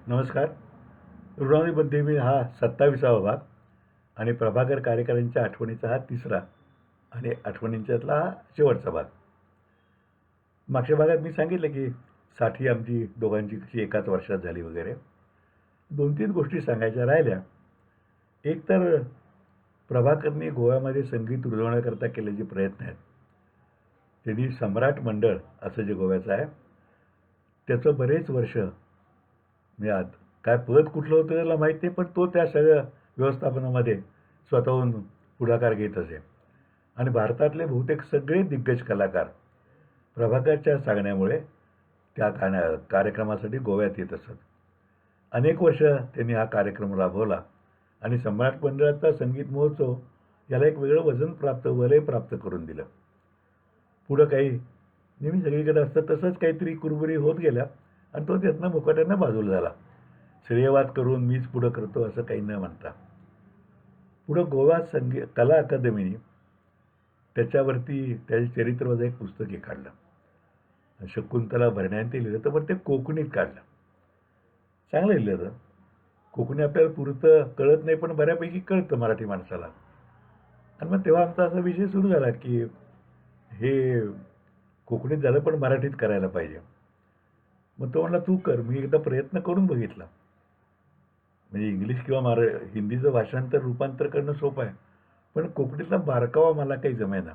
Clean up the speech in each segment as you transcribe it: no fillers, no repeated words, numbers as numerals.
नमस्कार. ऋणानुबंधी बद्धेवी हा 27वा भाग आणि प्रभाकर कार्यकरांच्या आठवणीचा हा तिसरा आणि आठवणींच्यातला हा शेवटचा भाग. मागच्या भागात मी सांगितलं की साठी आमची दोघांची कशी एकाच वर्षात झाली वगैरे. 2-3 गोष्टी सांगायच्या राहिल्या. एक तर प्रभाकरने गोव्यामध्ये संगीत रुजवण्याकरता केलेले जे प्रयत्न आहेत, त्यांनी सम्राट मंडळ असं जे गोव्याचं आहे, त्याचं बरेच वर्ष म्हणजे काय पद कुठलं होतं त्याला माहीत नाही, पण तो त्या सगळ्या व्यवस्थापनामध्ये स्वतःहून पुढाकार घेत असे. आणि भारतातले बहुतेक सगळे दिग्गज कलाकार प्रभाकरच्या सांगण्यामुळे त्या कार्यक्रमासाठी गोव्यात येत असत. अनेक वर्ष त्यांनी हा कार्यक्रम राबवला आणि सम्राट मंडळाचा संगीत महोत्सव याला एक वेगळं वलय प्राप्त करून दिलं. पुढं काही नेहमी सगळीकडे असतं तसंच काहीतरी कुरबुरी होत गेल्या आणि तो त्यातनं मुकाट्यानं बाजूला झाला. श्रेयवाद करून मीच पुढं करतो असं काही न म्हणता पुढं गोवा कला अकादमीने त्याच्यावरती त्याचे चरित्रवाचं एक पुस्तकही काढलं. शकुंतला भरण्याने ते लिहिलं, तर पण ते कोकणीत काढलं. चांगलं लिहिलं तर. कोकणी आपल्याला पुरतं कळत नाही, पण बऱ्यापैकी कळतं मराठी माणसाला. आणि मग तेव्हा आमचा असा विषय सुरू झाला की हे कोकणीत झालं पण मराठीत करायला पाहिजे. मग तो म्हणला, तू कर. मी एकदा प्रयत्न करून बघितला. म्हणजे इंग्लिश किंवा हिंदीचं भाषांतर रूपांतर करणं सोपं आहे, पण कोकणीतला बारकावा मला काही जमेना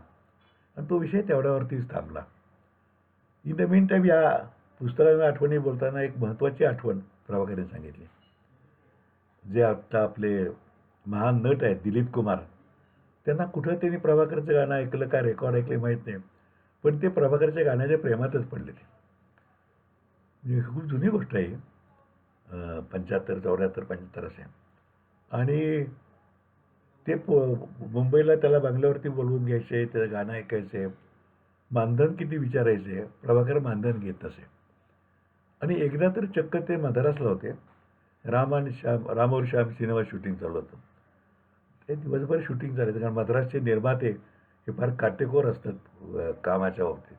आणि तो विषय तेवढ्यावरतीच थांबला. इन द मीन टाईम या पुस्तकाच्या आठवणी बोलताना एक महत्त्वाची आठवण प्रभाकरने सांगितली. जे आत्ता आपले महान नट आहेत दिलीप कुमार, त्यांना कुठं त्यांनी प्रभाकरचं गाणं ऐकलं का रेकॉर्ड ऐकले माहीत नाही, पण ते प्रभाकरच्या गाण्याच्या प्रेमातच पडले. ते म्हणजे खूप जुनी गोष्ट आहे. 75, 74, 75 असे. आणि ते मुंबईला त्याला बंगल्यावरती बोलवून घ्यायचे, त्याचं गाणं ऐकायचे, मानधन किती विचारायचे. प्रभाकर मानधन घेत असे. आणि एकदा तर चक्क ते मद्रासला होते. राम और श्याम सिनेमा शूटिंग चालू होतं. ते दिवसभर शूटिंग चालायचं, कारण मद्रासचे निर्माते हे फार काटेकोर असतात कामाच्या बाबतीत.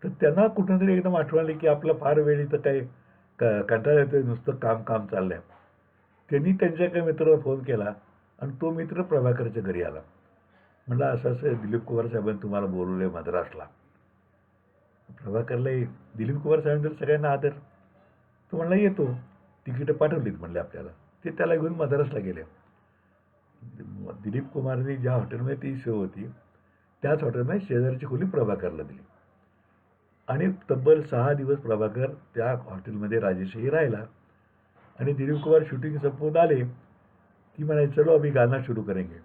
तर त्यांना कुठं तरी एकदम आठवण आली की आपलं फार वेळ इथं काही कंटाळा येतोय, नुसतं काम काम चाललंय. त्यांनी त्यांच्या एका मित्राला फोन केला आणि तो मित्र प्रभाकरच्या घरी आला. म्हणला, असं असं दिलीप कुमार साहेबांनी तुम्हाला बोलवलं आहे मद्रासला. प्रभाकरला दिलीप कुमार साहेबांचा सगळ्यांना आदर. तो म्हणला, येतो. तिकीटं पाठवलीत म्हणले आपल्याला. ते त्याला घेऊन मद्रासला गेले. दिलीप कुमारनी ज्या हॉटेलमध्ये ती सोय होती त्याच हॉटेलमध्ये शेजारची खोली प्रभाकरला दिली आणि तब्बल 6 दिवस प्रभाकर त्या हॉटेलमध्ये राजेशही राहिला. आणि दिलीप कुमार शूटिंग संपवून आले की म्हणायचे, चलो आम्ही गाणं सुरू करेंगे.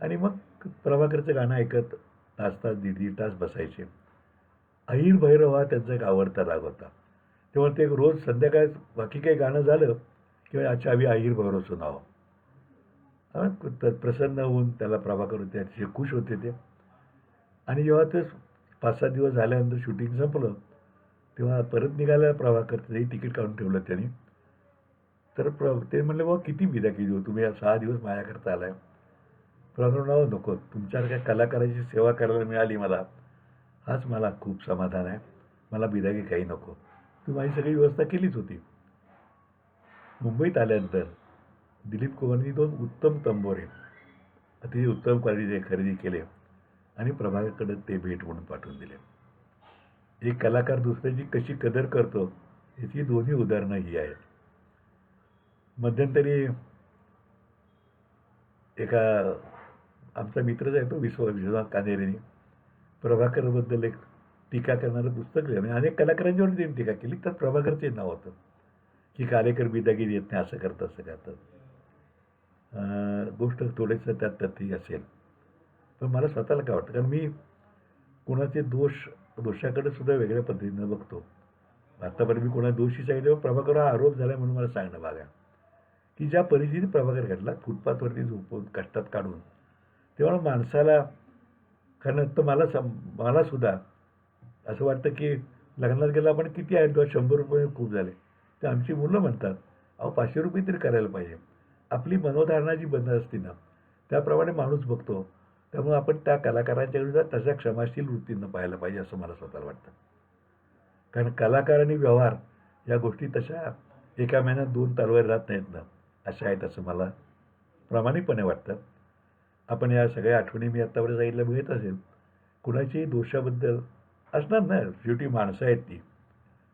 आणि मग प्रभाकरचं गाणं ऐकत तास 1.5 तास बसायचे. अहिर भैरव हा त्यांचा एक आवडता राग होता. तेव्हा ते रोज संध्याकाळी बाकी काही गाणं झालं किंवा अच्छा आम्ही अहिर भैरव सुनावं. तर प्रसन्न होऊन त्याला प्रभाकर होते, अतिशय खुश होते ते. आणि जेव्हा ते 5-7 दिवस झाल्यानंतर शूटिंग संपलं तेव्हा परत निघायला प्रभाकरचंही तिकीट काढून ठेवलं त्यांनी. तर ते म्हणले, बाबा किती बिदाकी देऊ, तुम्ही 6 दिवस माझ्याकरता आलाय. प्रभाकर नाव नको, तुमच्यासारख्या कलाकाराची सेवा करायला मिळाली मला, हाच मला खूप समाधान आहे. मला बिदागी काही नको, तू माझी सगळी व्यवस्था केलीच होती. मुंबईत आल्यानंतर दिलीप कुमारनी 2 उत्तम तंबोरे अतिशय उत्तम क्वालिटीचे खरेदी केले आणि प्रभाकरकडे ते भेट म्हणून पाठवून दिले. एक कलाकार दुसऱ्याची कशी कदर करतो याची दोन्ही उदाहरणं ही आहेत. मध्यंतरी एका आमचा मित्रच आहे तो विश्वनाथ कानेरेने प्रभाकरबद्दल एक टीका करणारं पुस्तक लिहिलं. म्हणजे अनेक कलाकारांच्यावर त्यांनी टीका केली, तर प्रभाकरचे नाव होतं की कार्यकर बिदागी देत नाही, असं करतात असं करतात. गोष्ट थोडंसं त्यात तथ्य असेल, पण मला स्वतःला काय वाटतं, कारण मी कोणाचे दोषाकडे सुद्धा वेगळ्या पद्धतीनं बघतो. आत्तापर्यंत मी कोणा दोषी सांगितल्यावर प्रभाकर हा आरोप झाला म्हणून मला सांगणं भाग आहे की ज्या परिस्थितीत प्रभाकर घडला, फुटपाथवरती झोपून कष्टात काढून, तेव्हा माणसाला, कारण तर मला सुद्धा असं वाटतं की लग्नात गेलं आपण किती आहे, 100 रुपये खूप झाले. तर आमची मुलं म्हणतात, अहो 500 रुपये तरी करायला पाहिजे. आपली मनोधारणा जी बंद असते ना, त्याप्रमाणे माणूस बघतो. त्यामुळे आपण त्या कलाकारांच्या विरोधात तशा क्षमाशील वृत्तीनं पाहायला पाहिजे असं मला स्वतःला वाटतं. कारण कलाकार आणि व्यवहार या गोष्टी तशा एका महिन्यात 2 तलवारी राहत नाहीत ना, अशा आहेत असं मला प्रामाणिकपणे वाटतं. आपण या सगळ्या आठवणी मी आत्तापर्यंत सांगितल्या मिळत असेल. कुणाच्याही दोषाबद्दल असणार ना, शेवटी माणसं आहेत ती.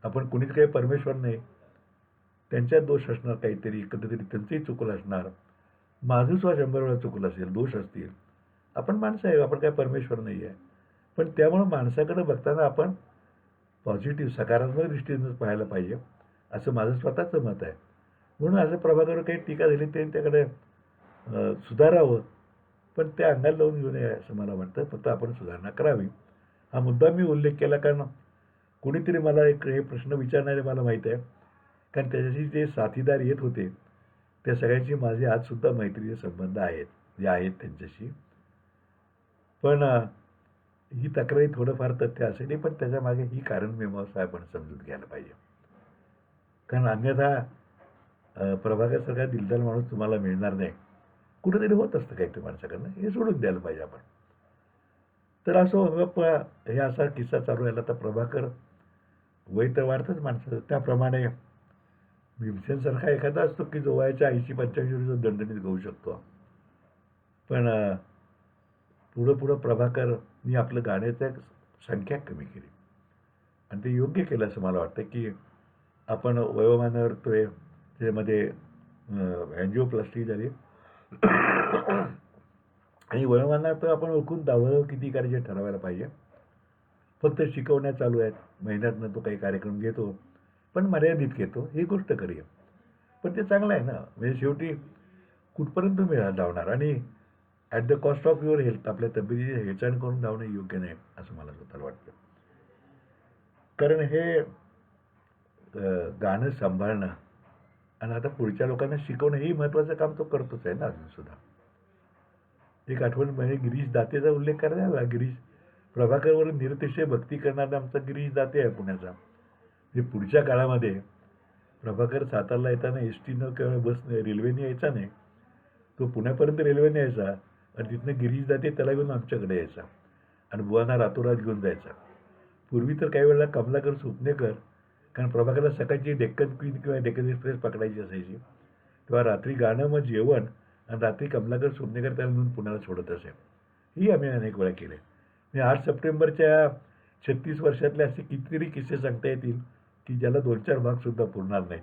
आपण कुणीच काही परमेश्वर नाही. त्यांच्यात दोष असणार काहीतरी, कधीतरी त्यांचंही चुकलं असणार. माझं सुद्धा 100 वेळा चुकलं असेल, दोष असतील. आपण माणसं आहे, आपण काय परमेश्वर नाही आहे. पण त्यामुळं माणसाकडे बघताना आपण पॉझिटिव्ह सकारात्मक दृष्टीनेच पाहायला पाहिजे, असं माझं स्वतःचं मत आहे. म्हणून असं प्रभाकरवर काही टीका झाली ते त्याकडे सुधारावं, पण त्या अंगाला लावून घेऊ नये असं मला वाटतं. फक्त आपण सुधारणा करावी. हा मुद्दा मी उल्लेख केला कारण कोणीतरी मला एक हे प्रश्न विचारणारे मला माहीत आहे. कारण त्याच्याशी जे साथीदार येत होते, त्या सगळ्यांशी माझे आजसुद्धा मैत्रीचे संबंध आहेत, जे आहेत त्यांच्याशी. पण ही तक्रारी थोडंफार तथ्य असेल, पण त्याच्यामागे ही कारणमीमांसा आपण समजून घ्यायला पाहिजे. कारण अन्यथा प्रभाकरसारखा दिलदार माणूस तुम्हाला मिळणार नाही. कुठेतरी होत असतं काहीतरी माणसाकडनं, हे सोडून द्यायला पाहिजे आपण. तर असं हे असा किस्सा चालू राहिला तर प्रभाकर वय तर वाढतंच माणसाचं. त्याप्रमाणे भीमसेनसारखा एखादा असतो की जो वयाच्या 80-85 वर्ष दणदणीत गाऊ शकतो. पण पुढं पुढं प्रभाकरनी आपलं गाण्याचं संख्या कमी केली आणि ते योग्य केलं असं मला वाटतं की आपण वयोमानावर त्यामध्ये अँजिओप्लास्टी झाली आणि वयोमानात आपण ओळखून दावं किती करायचे ठरवायला पाहिजे. फक्त शिकवण्या चालू आहेत, महिन्यातनं तो काही कार्यक्रम घेतो, पण मर्यादित घेतो, ही गोष्ट करूया. पण ते चांगलं आहे ना, म्हणजे शेवटी कुठपर्यंत तुम्ही धावणार आणि at the cost of your health, आपल्या तब्येतीची हेळसांड करून धावणं योग्य नाही असं मला स्वतःला वाटतं. कारण हे गाणं सांभाळणं आणि आता पुढच्या लोकांना शिकवणं हेही महत्त्वाचं काम तो करतोच आहे ना अजूनसुद्धा. एक आठवण म्हणजे गिरीश दातेचा उल्लेख करण्यात आला. गिरीश प्रभाकरवरून निरतिशय भक्ती करणारा आमचा गिरीश दाते आहे पुण्याचा. म्हणजे पुढच्या काळामध्ये प्रभाकर सातारला येताना एस टीनं किंवा बसने रेल्वेने यायचा नाही. तो पुण्यापर्यंत रेल्वेने यायचा आणि तिथनं गिरीश दाते त्याला घेऊन आमच्याकडे यायचा आणि बुवांना रातोरात घेऊन जायचा. पूर्वी तर काही वेळेला कमलाकर सुपनेकर, कारण प्रभाकरला सकाळची डेक्कन क्वीन किंवा डेक्कन एक्सप्रेस पकडायची असायची, तेव्हा रात्री गाणं मग जेवण आणि रात्री कमलाकर सुपनेकर त्याला नेऊन पुण्याला सोडत असे. ही आम्ही अनेक वेळा केले. म्हणजे 8 सप्टेंबरच्या 36 वर्षातले असे कितीतरी किस्से सांगता येतील की ज्याला 2-4 भागसुद्धा पुरणार नाही.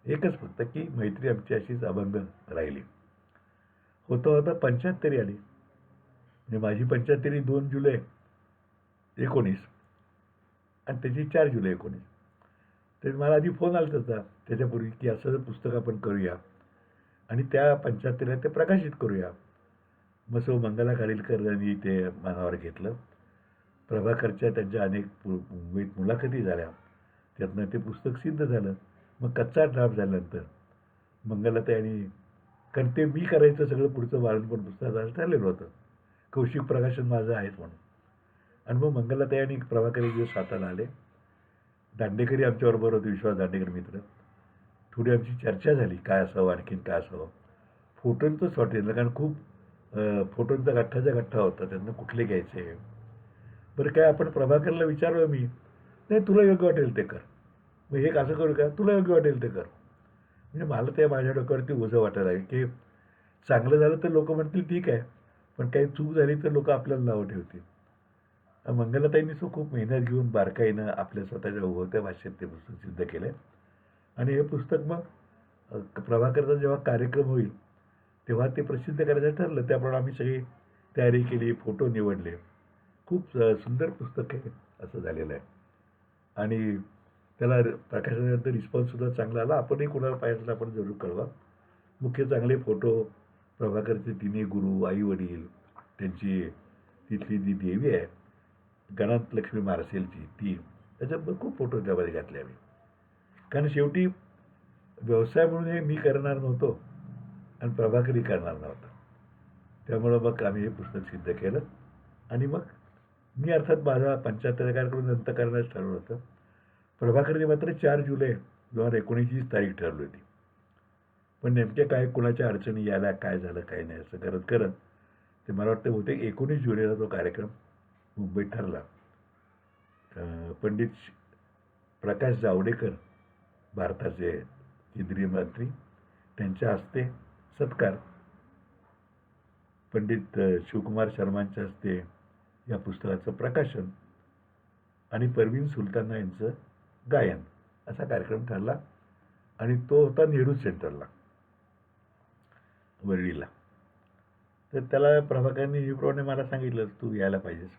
एकच फक्त की मैत्री आमची अशीच अभंग राहिली. होता होता 75 आली. म्हणजे माझी 75 2 जुलै 19 आणि त्याची 4 जुलै 19. तर मला आधी फोन आला त्याचा त्याच्यापूर्वी की असं पुस्तक आपण करूया आणि त्या 75ला ते प्रकाशित करूया. मग सो मंगला खाडीलकरांनी ते मनावर घेतलं. प्रभाकरच्या त्यांच्या अनेक मुंबईत मुलाखती झाल्या, त्यातनं ते पुस्तक सिद्ध झालं. मग कच्चा ड्राफ्ट झाल्यानंतर मंगलाताई आणि कारण ते मी करायचं सगळं पुढचं बाळणपण पुस्तकाचं ठरलेलं होतं. कौशिक प्रकाशन माझं आहेच म्हणून. आणि मग मंगलाताई आणि प्रभाकर एक दिवस सातारला आले. दांडेकरी आमच्याबरोबर होते, विश्वास दांडेकर मित्र. थोडी आमची चर्चा झाली, काय असावं आणखीन काय असावं. फोटोंचं शॉर्टेज, कारण खूप फोटोंचा गठ्ठाचा गठ्ठा होता, त्यांना कुठले घ्यायचे. बरं काय आपण प्रभाकरला विचारलं मी, नाही तुला योग्य वाटेल ते कर. मग हे असं करू का, तुला योग्य वाटेल ते कर. म्हणजे मला ते माझ्या डोक्यावरती ओझं वाटायला लागेल की चांगलं झालं तर लोक म्हणतील ठीक आहे, पण काही चूक झाली तर लोक आपल्याला नावं ठेवतील. मंगलाताईंनी सो खूप मेहनत घेऊन बारकाईनं आपल्या स्वतःच्या उगवत्या भाषेत ते पुस्तक सिद्ध केलं आणि हे पुस्तक मग प्रभाकरचा जेव्हा कार्यक्रम होईल तेव्हा ते प्रसिद्ध करायचं ठरलं. त्याप्रमाणे आम्ही सगळी तयारी केली, फोटो निवडले. खूप सुंदर पुस्तक आहे असं झालेलं आहे आणि त्याला प्रकाशनानंतर रिस्पॉन्ससुद्धा चांगला आला. आपणही कोणाला पाहिजे तर आपण जरूर कळवा. मुख्य चांगले फोटो, प्रभाकरचे तिन्ही गुरु, आई वडील, त्यांची तिथली जी देवी आहे गणात लक्ष्मी मार्सेलची ती, त्याच्यात खूप फोटो त्यामध्ये घातले आम्ही. कारण शेवटी व्यवसाय म्हणून हे मी करणार नव्हतो आणि प्रभाकरही करणार नव्हता. त्यामुळं मग आम्ही हे पुस्तक सिद्ध केलं आणि मग मी अर्थात माझा 75 कार्यक्रम नंतर करण्याचं ठरवलं होतं. प्रभाकरने मात्र 4 जुलै 2019 तारीख ठरवली होती. पण नेमक्या काय कुणाच्या अडचणी यायला, काय झालं काय नाही असं करत करत ते मला वाटतं बहुतेक 19 जुलैला तो कार्यक्रम मुंबईत ठरला. पंडित प्रकाश जावडेकर, भारताचे केंद्रीय मंत्री, त्यांच्या हस्ते सत्कार, पंडित शिवकुमार शर्मांच्या हस्ते या पुस्तकाचं प्रकाशन आणि परवीन सुलताना यांचं गायन असा कार्यक्रम ठरला. आणि तो होता नेहरू सेंटरला, वरळीला. तर त्याला प्रभाकरांनी नेहमीप्रमाणे मला सांगितलं, तू यायला पाहिजेस.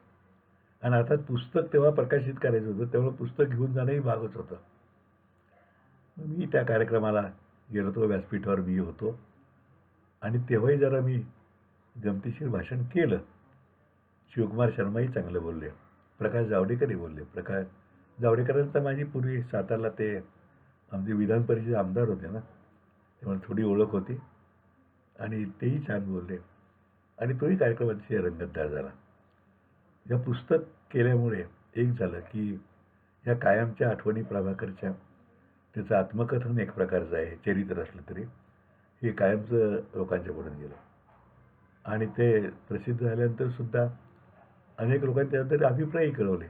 आणि आता पुस्तक तेव्हा प्रकाशित करायचं होतं, तेव्हा पुस्तक घेऊन जाणंही भागच होतं. मी त्या कार्यक्रमाला गेलो होतो, व्यासपीठावर मी होतो. आणि तेव्हाही जरा मी गमतीशीर भाषण केलं. शिवकुमार शर्माही चांगलं बोलले, प्रकाश जावडेकरही बोलले. प्रकाश जावडेकरांचा माझी पूर्वी सातारला ते आमचे विधान परिषद आमदार होते ना, त्यामुळे थोडी ओळख होती. आणि तेही छान बोलले. आणि तोही कार्यक्रम अतिशय रंगतदार झाला. या पुस्तक केल्यामुळे एक झालं की ह्या कायमच्या आठवणी प्रभाकरच्या, त्याचं आत्मकथन एक प्रकारचं आहे, चरित्र असलं तरी हे कायमचं लोकांच्या पुढे गेलं. आणि ते प्रसिद्ध झाल्यानंतर सुद्धा अनेक लोकांनी त्याबद्दल अभिप्रायही कळवले.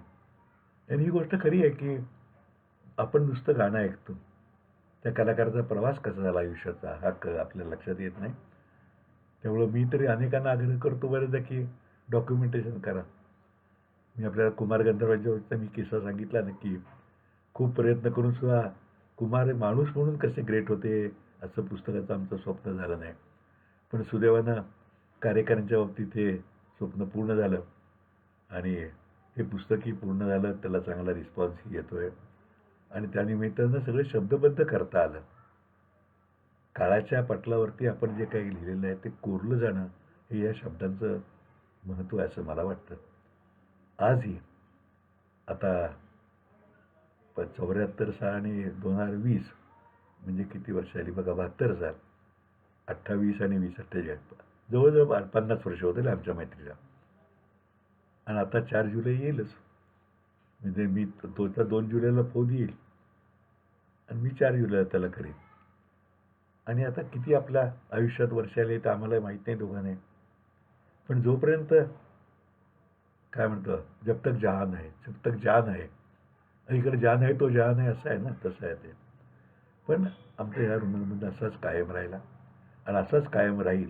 आणि ही गोष्ट खरी आहे की आपण नुसतं गाणं ऐकतो, त्या कलाकाराचा प्रवास कसा झाला आयुष्याचा हा आपल्याला लक्षात येत नाही. त्यामुळं मी तरी अनेकांना आग्रह करतो बरेचदा की डॉक्युमेंटेशन करा. मी आपल्याला कुमार गंधर्वांच्या बाबतीत मी किस्सा सांगितला ना की खूप प्रयत्न करून सुद्धा कुमार माणूस म्हणून कसे ग्रेट होते असं पुस्तकाचं आमचं स्वप्न झालं नाही. पण सुदैवानं कार्यकाऱ्यांच्या बाबतीत हे स्वप्न पूर्ण झालं. आणि हे पुस्तकही पूर्ण झालं, त्याला चांगला रिस्पॉन्सही येतोय. आणि त्यानिमित्तानं सगळं शब्दबद्ध करता आलं. काळाच्या पटलावरती आपण जे काही लिहिलेलं आहे ते कोरलं जाणं हे या शब्दांचं महत्त्व आहे असं मला वाटतं. आजही आता 74 साल आणि 2020 म्हणजे किती वर्ष आली बघा, 72 साल, 28 आणि 20, 48, जवळजवळ 50 वर्ष होतील आमच्या मैत्रीला. आणि आता 4 जुलै येईलच, म्हणजे मी तोचा 2 जुलैला फोन येईल आणि मी 4 जुलैला त्याला करीन. आणि आता किती आपल्या आयुष्यात वर्ष आले तर आम्हाला माहीत नाही दोघांना. पण जोपर्यंत काय म्हणतो, जब तक जहान आहे, जब तक जान आहे, इकडे जान आहे तो जहान आहे असं आहे ना, तसं आहे ते. पण आमच्या ह्या ऋणांमध्ये असाच कायम राहिला आणि असाच कायम राहील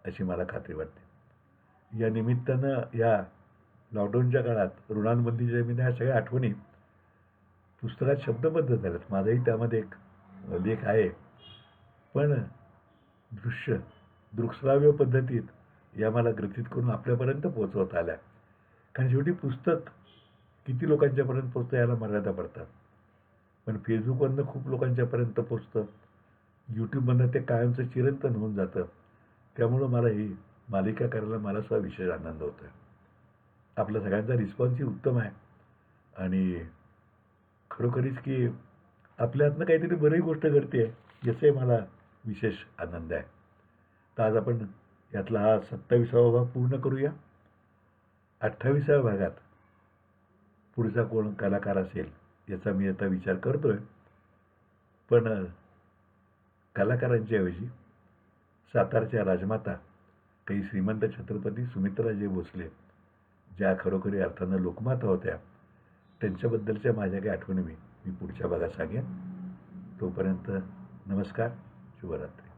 अशी मला खात्री वाटते. या निमित्तानं या लॉकडाऊनच्या काळात ऋणांबंदीच्या निमित्तानं ह्या सगळ्या आठवणी पुस्तकात शब्दबद्ध झाल्यात. माझाही त्यामध्ये एक लेख आहे. पण दृकश्राव्य पद्धतीत या मला ग्रथित करून आपल्यापर्यंत पोहोचवता आल्या. कारण शेवटी पुस्तक किती लोकांच्यापर्यंत पोचतं याला मर्यादा पडतात. पण फेसबुकवरनं खूप लोकांच्यापर्यंत पोचतं, यूट्यूबमधनं ते कायमचं चिरंतन होऊन जातं. त्यामुळं मला ही मालिका करायला मला सुद्धा विशेष आनंद होतो आहे. आपल्या सगळ्यांचा रिस्पॉन्सही उत्तम आहे. आणि खरोखरीच की आपल्या हातनं काहीतरी बरी गोष्ट घडते याचाही मला विशेष आनंद आहे. तर आज आपण यातला हा 27वा भाग पूर्ण करूया. 28व्या भागात पुढचा कोण कलाकार असेल याचा मी आता विचार करतोय. पण कलाकारांच्या ऐवजी सातारच्या राजमाता काही श्रीमंत छत्रपती सुमित्राजी भोसले, ज्या खरोखरी अर्थानं लोकमाता होत्या, त्यांच्याबद्दलच्या माझ्या काही आठवणी मी पुढच्या भागात सांगेन. तोपर्यंत नमस्कार, शुभरात्री.